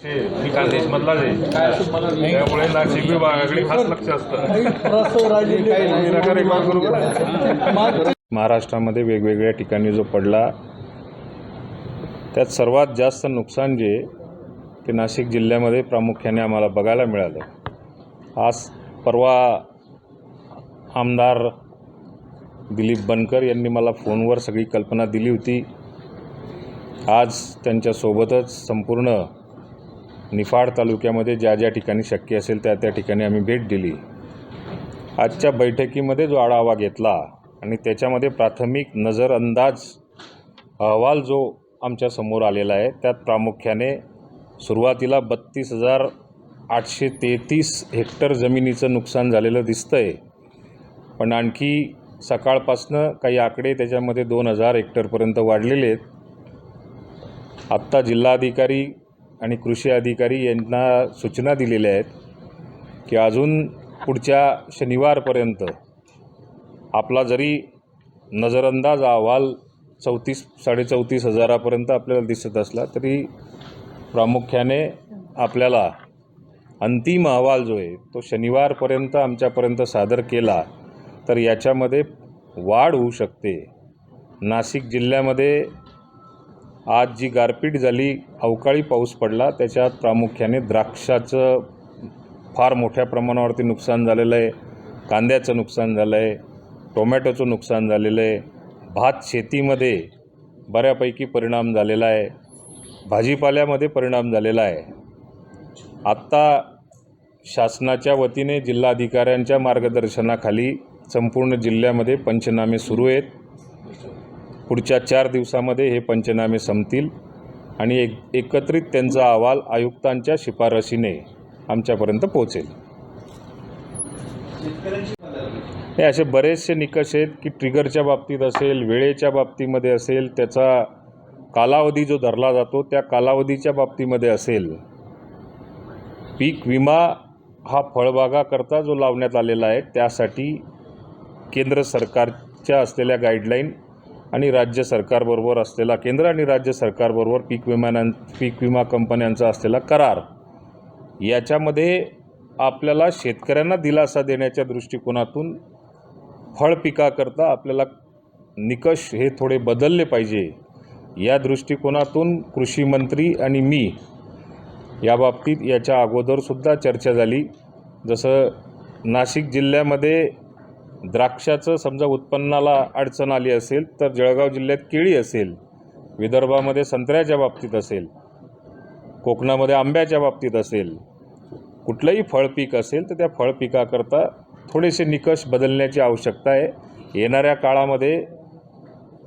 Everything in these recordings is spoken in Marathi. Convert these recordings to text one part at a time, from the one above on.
ठिकाण देशमधलाच आहे, त्यामुळे नाशिक विभागाकडे खास लक्ष असतं. महाराष्ट्रामध्ये वेगवेगळ्या ठिकाणी जो पडला त्यात सर्वात जास्त नुकसान जे ते नाशिक जिल्ह्यामध्ये प्रामुख्याने आम्हाला बघायला मिळालं. आज परवा आमदार दिलीप बनकर यांनी मला फोनवर सगळी कल्पना दिली होती. आज त्यांच्यासोबतच संपूर्ण निफाड तालुक्यामध्ये ज्या ज्या ठिकाणी शक्य असेल त्या त्या ठिकाणी आम्ही भेट दिली. आजच्या बैठकीमध्ये जो आढावा घेतला आणि त्याच्यामध्ये प्राथमिक नजरअंदाज अहवाल जो आमच्या समोर आलेला आहे त्यात प्रामुख्याने सुरुवातीला 32,833 हेक्टर जमिनीचं नुकसान झालेलं दिसतं आहे. पण आणखी सकाळपासनं काही आकडे त्याच्यामध्ये 2,000 हेक्टरपर्यंत वाढलेले आहेत. आत्ता जिल्हाधिकारी आणि कृषी अधिकारी यांना सूचना दिलेल्या आहेत की अजून पुढच्या शनिवारपर्यंत आपला जरी नजरअंदाज अहवाल 34,000-34,500 हजारापर्यंत आपल्याला दिसत असला तरी प्रामुख्याने आपल्याला अंतिम अहवाल जो आहे तो शनिवारपर्यंत आमच्यापर्यंत सादर केला तर याच्यामध्ये वाढ होऊ शकते. नाशिक जिल्ह्यामध्ये आज जी गारपीट झाली, अवकाळी पाऊस पडला, त्याच्यात प्रामुख्याने द्राक्षाचं फार मोठ्या प्रमाणावरती नुकसान झालेलं आहे, कांद्याचं नुकसान झालं आहे, टोमॅटोचं नुकसान झालेलं आहे, भात शेतीमध्ये बऱ्यापैकी परिणाम झालेला आहे, भाजीपाल्यामध्ये परिणाम झालेला आहे. आत्ता शासनाच्या वतीने जिल्हाधिकाऱ्यांच्या मार्गदर्शनाखाली संपूर्ण जिल्ह्यामध्ये पंचनामे सुरू आहेत. पुढच्या 4 दिवसामध्ये हे पंचनामे संपतील आणि एकत्रित त्यांचा अहवाल आयुक्तांच्या शिफारशीने आमच्यापर्यंत पोहोचेल. हे असे बरेचसे निकष आहेत की ट्रिगरच्या बाबतीत असेल, वेळेच्या बाबतीमध्ये असेल, त्याचा कालावधी जो धरला जातो त्या कालावधीच्या बाबतीमध्ये असेल. पीक विमा हा फळबागाकरता जो लावण्यात आलेला आहे त्यासाठी केंद्र सरकारच्या असलेल्या गाईडलाईन आणि राज्य सरकारबरोबर असलेला केंद्र आणि राज्य सरकारबरोबर पीक विमा कंपन्यांचा असलेला करार, याच्यामध्ये आपल्याला शेतकऱ्यांना दिलासा देण्याच्या दृष्टिकोनातून फळ पिकाकरता आपल्याला निकष हे थोडे बदलले पाहिजे. या दृष्टिकोनातून कृषी मंत्री आणि मी याबाबतीत याच्या अगोदरसुद्धा चर्चा झाली. जसं नाशिक जिल्ह्यामध्ये द्राक्षाचं समजा उत्पन्नाला अडचण आली असेल तर जळगाव जिल्ह्यात केळी असेल, विदर्भामध्ये संत्र्याच्या बाबतीत असेल, कोकणामध्ये आंब्याच्या बाबतीत असेल, कुठलंही फळपीक असेल तर त्या फळपिकाकरता थोडेसे निकष बदलण्याची आवश्यकता आहे. येणाऱ्या काळामध्ये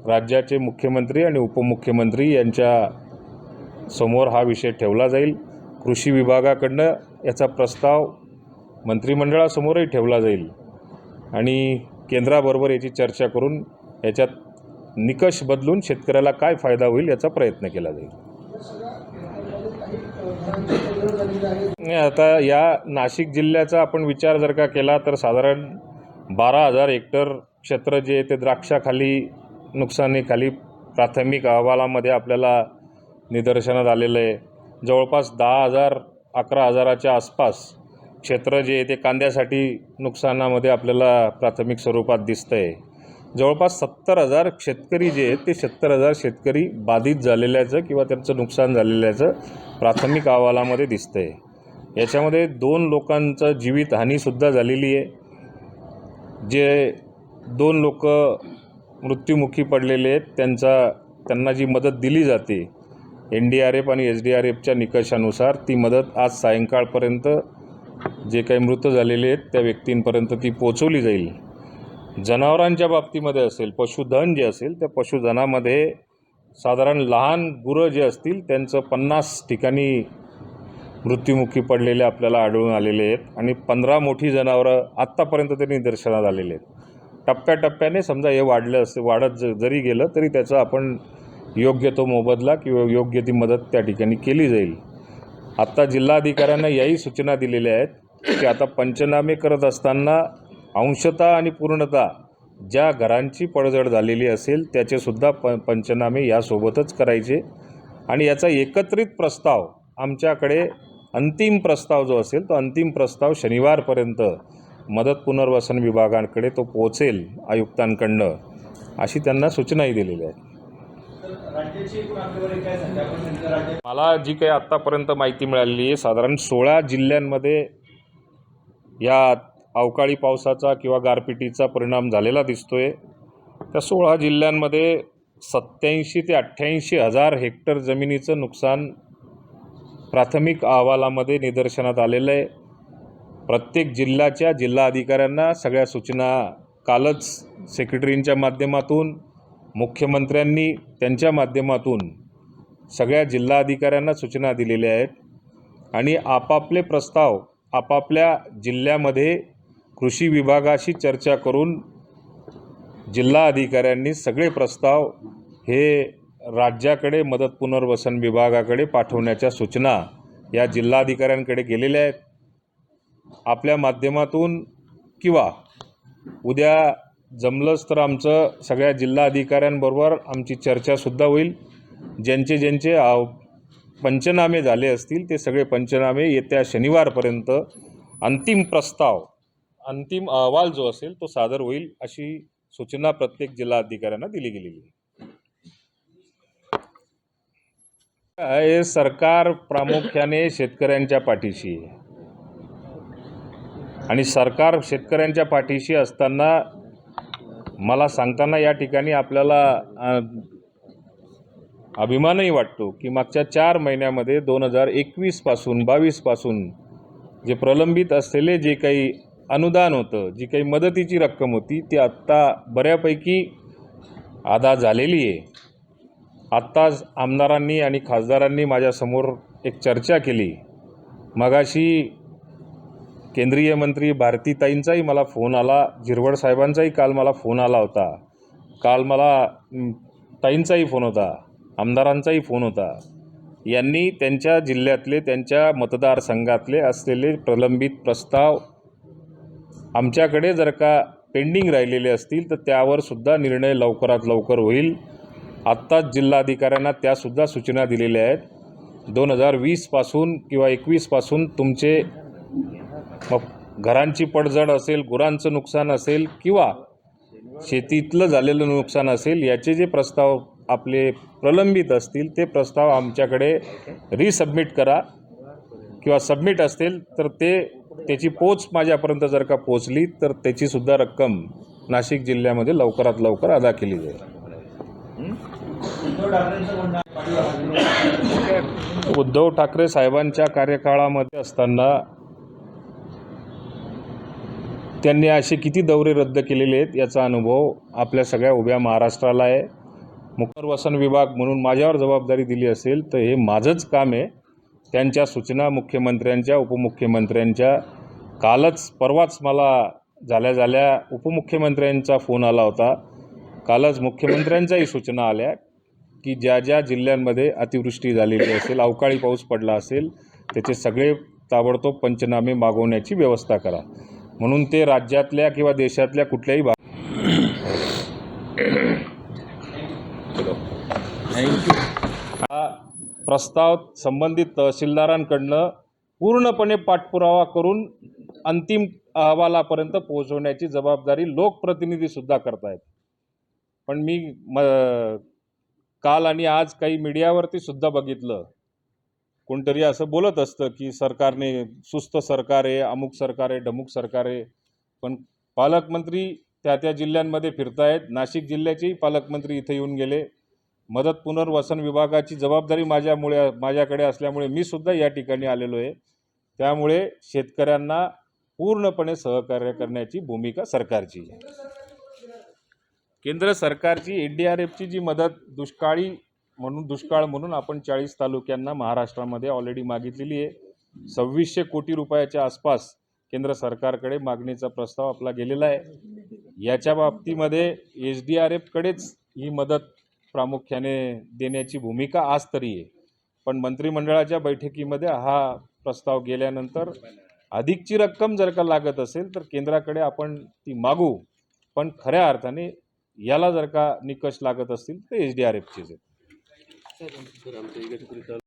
राज्याचे मुख्यमंत्री आणि उपमुख्यमंत्री यांच्या समोर हा विषय ठेवला जाईल. कृषी विभागाकडनं याचा प्रस्ताव मंत्रिमंडळासमोरही ठेवला जाईल आणि केंद्राबरोबर याची चर्चा करून याच्यात निकष बदलून शेतकऱ्याला काय फायदा होईल याचा प्रयत्न केला जाईल. आता या नाशिक जिल्ह्याचा आपण विचार जर का केला तर साधारण 12,000 हेक्टर क्षेत्र जे ते द्राक्षाखाली नुकसानीखाली प्राथमिक अहवालामध्ये आपल्याला निदर्शनात आलेलं आहे. जवळपास 10,000-11,000च्या आसपास क्षेत्र जे ते कांद्यासाठी नुकसानामध्ये आपल्याला प्राथमिक स्वरूपात दिसतं आहे. जवळपास 70,000 शेतकरी जे आहेत ते 70,000 शेतकरी बाधित झालेल्याचं किंवा त्यांचं नुकसान झालेल्याचं प्राथमिक अहवालामध्ये दिसतं आहे. याच्यामध्ये 2 लोकांचं जीवितहानीसुद्धा झालेली आहे. जे 2 लोक मृत्युमुखी पडलेले आहेत त्यांना जी मदत दिली जाते NDRF आणि SDRFच्या निकषानुसार ती मदत आज सायंकाळपर्यंत जे काही मृत झालेले आहेत त्या व्यक्तींपर्यंत ती पोचवली जाईल. जनावरांच्या बाबतीमध्ये असेल, पशुधन जे असेल त्या पशुधनामध्ये साधारण लहान गुरं जे असतील त्यांचं 50 ठिकाणी मृत्युमुखी पडलेले आपल्याला आढळून आलेले आहेत आणि 15 मोठी जनावरं आत्तापर्यंत ते निदर्शनात आलेले आहेत. टप्प्याटप्प्याने समजा हे वाढत जरी गेलं तरी त्याचा आपण योग्य तो मोबदला किंवा योग्य ती मदत त्या ठिकाणी केली जाईल. आत्ता जिल्हाधिकाऱ्यांना याही सूचना दिलेल्या आहेत की आता पंचनामे करत असताना अंशतः आणि पूर्णतः ज्या घरांची पडझड झालेली असेल त्याचेसुद्धा पंचनामे यासोबतच करायचे आणि याचा एकत्रित प्रस्ताव आमच्याकडे अंतिम प्रस्ताव जो असेल तो अंतिम प्रस्ताव शनिवारपर्यंत मदत पुनर्वसन विभागाकडे तो पोहोचेल आयुक्तांकडनं, अशी त्यांना सूचनाही दिलेल्या आहेत. मला जी काही आत्तापर्यंत माहिती मिळालेली आहे, साधारण 16 जिल्ह्यांमध्ये या अवकाळी पावसाचा किंवा गारपिटीचा परिणाम झालेला दिसतोय. त्या 16 जिल्ह्यांमध्ये 87 ते 88 हजार हेक्टर जमिनीचं नुकसान प्राथमिक अहवालामध्ये निदर्शनात आलेलं आहे. प्रत्येक जिल्ह्याच्या जिल्हाधिकाऱ्यांना सगळ्या सूचना कालच सेक्रेटरींच्या माध्यमातून, मुख्यमंत्र्यांनी त्यांच्या माध्यमातून सगळ्या जिल्हाधिकाऱ्यांना सूचना दिलेल्या आहेत आणि आपापले प्रस्ताव आपापल्या जिल्ह्यामध्ये कृषी विभागाशी चर्चा करून जिल्हा अधिकाऱ्यांनी सगळे प्रस्ताव हे राज्याकडे मदत पुनर्वसन विभागाकडे पाठवण्याच्या सूचना या जिल्हाधिकाऱ्यांकडे गेलेल्या आहेत. आपल्या माध्यमातून किंवा उद्या जमलंच तर आमचं सगळ्या जिल्हाधिकाऱ्यांबरोबर आमची चर्चासुद्धा होईल. ज्यांचे पंचनामे झाले असतील ते सगळे पंचनामे येत्या शनिवारपर्यंत अंतिम प्रस्ताव अंतिम अहवाल जो असेल तो सादर होईल, अशी सूचना प्रत्येक जिल्हाधिकाऱ्यांना दिली गेलेली आहे. हे सरकार प्रामुख्याने शेतकऱ्यांच्या पाठीशी आहे आणि सरकार शेतकऱ्यांच्या पाठीशी असताना मला सांगताना या ठिकाणी आपल्याला अभिमानही वाटतो की मागच्या 4 महिन्यामध्ये 2021 पासून 22 पासून जे प्रलंबित असलेले जे काही अनुदान होतं, जी काही मदतीची रक्कम होती, ती आत्ता बऱ्यापैकी अदा झालेली आहे. आत्ताच आमदारांनी आणि खासदारांनी माझ्यासमोर एक चर्चा केली. मगाशी केंद्रीय मंत्री भारतीताईंचाही मला फोन आला, झिरवळ साहेबांचाही काल मला फोन आला होता. काल मला ताईंचाही फोन होता, आमदारांचाही फोन होता. यांनी त्यांच्या जिल्ह्यातले त्यांच्या मतदारसंघातले असलेले प्रलंबित प्रस्ताव आमच्याकडे जर का पेंडिंग राहिलेले असतील तर त्यावर सुद्धा निर्णय लवकरात लवकर होईल. आत्ताच जिल्हाधिकाऱ्यांना त्यासुद्धा सूचना दिलेल्या आहेत. 2020 पासून किंवा 21 पासून तुमचे घरांची पडझड असेल, गुरांचं नुकसान असेल किंवा शेतीतलं झालेलं नुकसान असेल, याचे जे प्रस्ताव आपले प्रलंबित असतील ते प्रस्ताव आमच्याकडे रिसबमिट करा किंवा सबमिट असतील तर त्याची पोच माझ्यापर्यंत जर का पोचली तर त्याचीसुद्धा रक्कम नाशिक जिल्ह्यामध्ये लवकरात लवकर अदा केली जाईल. उद्धव ठाकरे साहेबांच्या कार्यकाळामध्ये असताना त्यांनी असे किती दौरे रद्द केलेले आहेत याचा अनुभव आपल्या सगळ्या उभ्या महाराष्ट्राला आहे. पुनर्वसन विभाग म्हणून माझ्यावर जबाबदारी दिली असेल तर हे माझंच काम आहे. त्यांच्या सूचना मुख्यमंत्र्यांच्या, उपमुख्यमंत्र्यांच्या, कालच परवाच मला झाल्या उपमुख्यमंत्र्यांचा फोन आला होता. कालच मुख्यमंत्र्यांच्याही सूचना आल्या की ज्या ज्या जिल्ह्यांमध्ये अतिवृष्टी झालेली असेल, अवकाळी पाऊस पडला असेल, त्याचे सगळे ताबडतोब पंचनामे मागवण्याची व्यवस्था करा. म्हणून ते राज्यातल्या किंवा देशातल्या कुठल्याही हा प्रस्ताव संबंधित तहसीलदारांकडनं पूर्णपणे पाठपुरावा करून अंतिम अहवालापर्यंत पोहोचवण्याची जबाबदारी लोकप्रतिनिधीसुद्धा करतायत. पण मी काल आणि आज काही मीडियावरती सुद्धा बघितलं, कोणतरी असं बोलत असतं की सरकारने सुस्त सरकार आहे, अमुक सरकार आहे, ढमुक सरकार आहे. पण पालकमंत्री त्या जिल्ह्यांमध्ये फिरतायत. नाशिक जिल्ह्याचेही पालकमंत्री इथे येऊन गेले. मदत पुनर्वसन विभागाची जबाबदारी माझ्याकडे असल्यामुळे मी सुद्धा या ठिकाणी आलेलो आहे. त्यामुळे शेतकऱ्यांना पूर्णपणे सहकार्य करण्याची भूमिका सरकारची आहे. केंद्र सरकारची NDRFची जी मदत दुष्काळ म्हणून आपण 40 तालुक्यांना महाराष्ट्रामध्ये ऑलरेडी मागितलेली आहे. 2600 कोटी रुपयाच्या आसपास केंद्र सरकारकडे मागणीचा प्रस्ताव आपला गेलेला आहे. याच्या बाबतीमध्ये SDRFकडेच ही मदत प्रामुख्याने देण्याची भूमिका आज तरी आहे. पण मंत्रिमंडळाच्या बैठकीमध्ये हा प्रस्ताव गेल्यानंतर अधिकची रक्कम जर का लागत असेल तर केंद्राकडे आपण ती मागू. पण खऱ्या अर्थाने याला जर का निकष लागत असतील तर SDRFचेच आहेत.